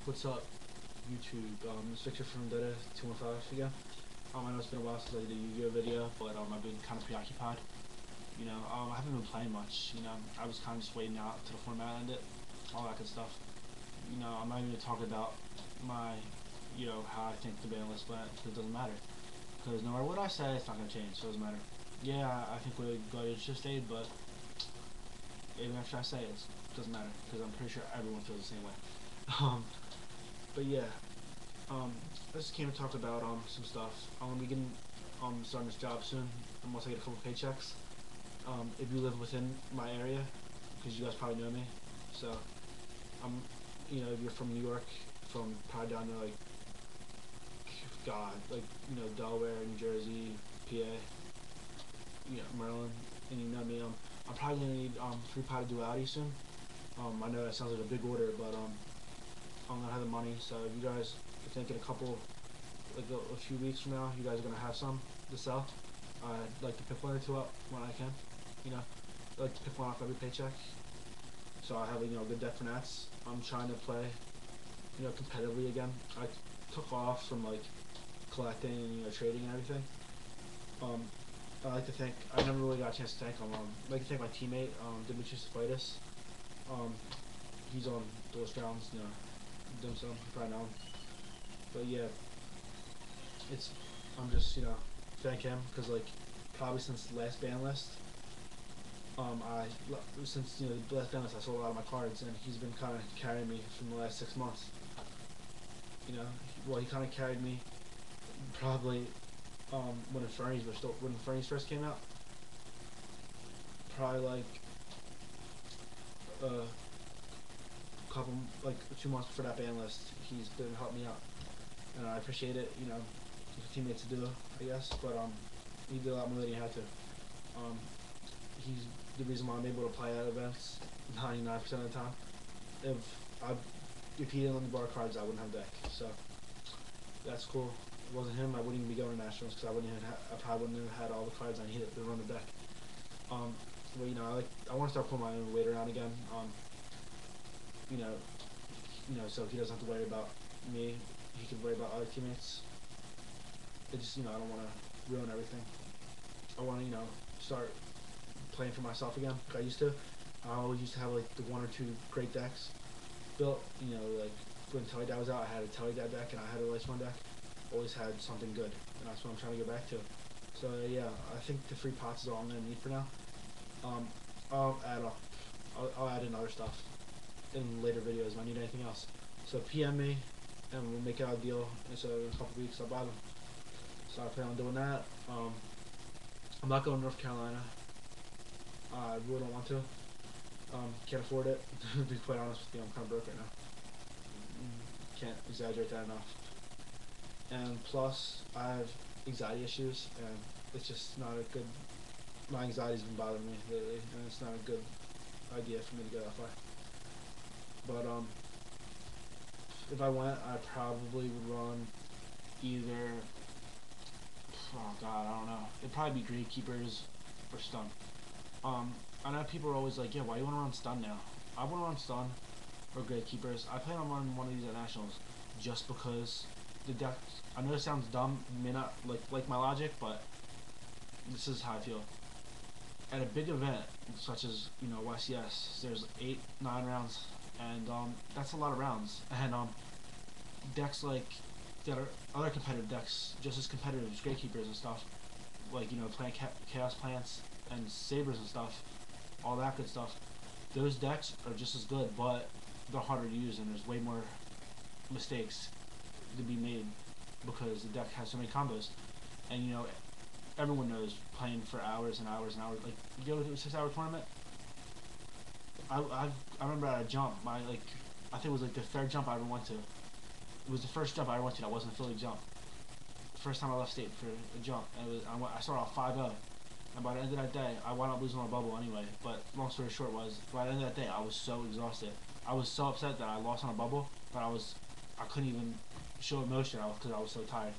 What's up, YouTube? It's Victor from Data 215 again. I know it's been a while since I did a Yu-Gi-Oh video, but I've been kind of preoccupied. I haven't been playing much. I was kind of just waiting out to the format ended, all that good stuff. I'm not even going to talk about my, how I think the ban list went, because it doesn't matter. Because no matter what I say, it's not going to change, so it doesn't matter. Yeah, I think we should have stayed, but even after I say it, it doesn't matter, because I'm pretty sure everyone feels the same way. But yeah, I just came to talk about some stuff. I'm gonna begin starting this job soon. Once I get a couple paychecks. If you live within my area, because you guys probably know me, so if you're from New York, from probably down to Delaware, New Jersey, PA, Maryland, and you know me, I'm probably gonna need 3-pot duality soon. I know that sounds like a big order, but I'm gonna have the money. So if you guys think in a few weeks from now, you guys are gonna have some to sell, I'd like to pick one or two up when I can. I like to pick one off every paycheck. So I have a good deck for Nats. I'm trying to play competitively again. I took off from collecting and trading and everything. I like to thank, I never really got a chance to thank him. I'd like to thank my teammate, Demetrius Fightis. He's on those rounds, dim sum, probably know him. But yeah, I'm just, thank him, because probably since the last ban list, since the last ban list, I sold a lot of my cards, and he's been kind of carrying me from the last 6 months. He kind of carried me probably when Infernies first came out. Probably couple 2 months before that ban list, he's been helping me out, and I appreciate it. For teammates to do, I guess, but he did a lot more than he had to. He's the reason why I'm able to play at events 99% of the time. If he didn't let me borrow cards, I wouldn't have deck. So that's cool. If it wasn't him, I wouldn't even be going to nationals, because I probably wouldn't have had all the cards I needed to run the deck. But I want to start pulling my own weight around again. So he doesn't have to worry about me. He can worry about other teammates. It just, I don't want to ruin everything. I want to, start playing for myself again, like I used to. I always used to have the 1 or 2 great decks built. When Telly Dad was out, I had a Telly Dad deck and I had a Lace One deck. Always had something good, and that's what I'm trying to get back to. So yeah, I think the 3 pots is all I'm gonna need for now. I'll add in other stuff in later videos if I need anything else. So PM me and we'll make out a deal. And so in a couple weeks I'll buy them. So I plan on doing that. I'm not going to North Carolina. I really don't want to. Can't afford it. To be quite honest with you, I'm kind of broke right now. Can't exaggerate that enough. And plus, I have anxiety issues, and it's just not a good. My anxiety's been bothering me lately, and it's not a good idea for me to go that far. But if I went, I probably would run either. Oh God, I don't know. It'd probably be Gravekeepers or Stun. I know people are always like, yeah, why do you want to run Stun now? I want to run Stun or Gravekeepers. I plan on running one of these at Nationals just because the deck. I know it sounds dumb, may not like my logic, but this is how I feel. At a big event such as YCS, there's 8-9 rounds, and that's a lot of rounds. And decks that are other competitive decks, just as competitive as Gravekeepers and stuff, playing Chaos Plants and Sabers and stuff, all that good stuff. Those decks are just as good, but they're harder to use, and there's way more mistakes to be made because the deck has so many combos. And everyone knows playing for hours and hours and hours. You go to a 6-hour tournament. I remember at a jump, I think it was the 3rd jump I ever went to. It was the first jump I ever went to that wasn't a Philly jump. The first time I left state for a jump, and I started off 5-0. And by the end of that day, I wound up losing my bubble anyway. But long story short was, by the end of that day, I was so exhausted. I was so upset that I lost on a bubble, but I couldn't even show emotion because I was so tired.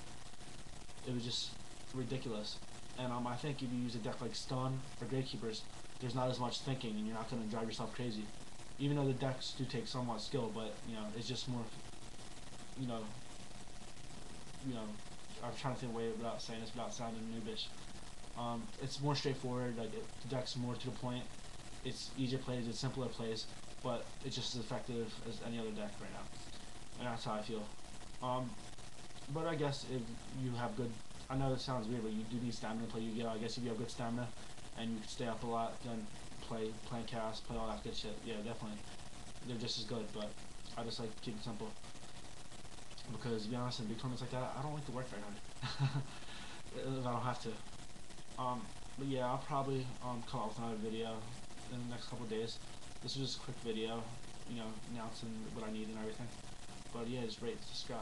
It was just ridiculous. And I think if you use a deck like Stun or Gravekeepers, there's not as much thinking, and you're not going to drive yourself crazy. Even though the decks do take somewhat skill, but it's just more you know, you know, I'm trying to think of a way without saying this, without sounding noobish. It's more straightforward. Like the deck's more to the point. It's easier plays. It's simpler plays, but it's just as effective as any other deck right now. And that's how I feel. But I guess if you have good, I know this sounds weird, but you do need stamina to play Yu-Gi-Oh! I guess if you have good stamina and you can stay up a lot, then play cast, play all that good shit. Yeah, definitely. They're just as good, but I just like to keep it simple. Because to be honest, in big tournaments like that, I don't like to work very hard. If I don't have to. But yeah, I'll probably come out with another video in the next couple of days. This was just a quick video, you know, announcing what I need and everything. But yeah, just rate, subscribe.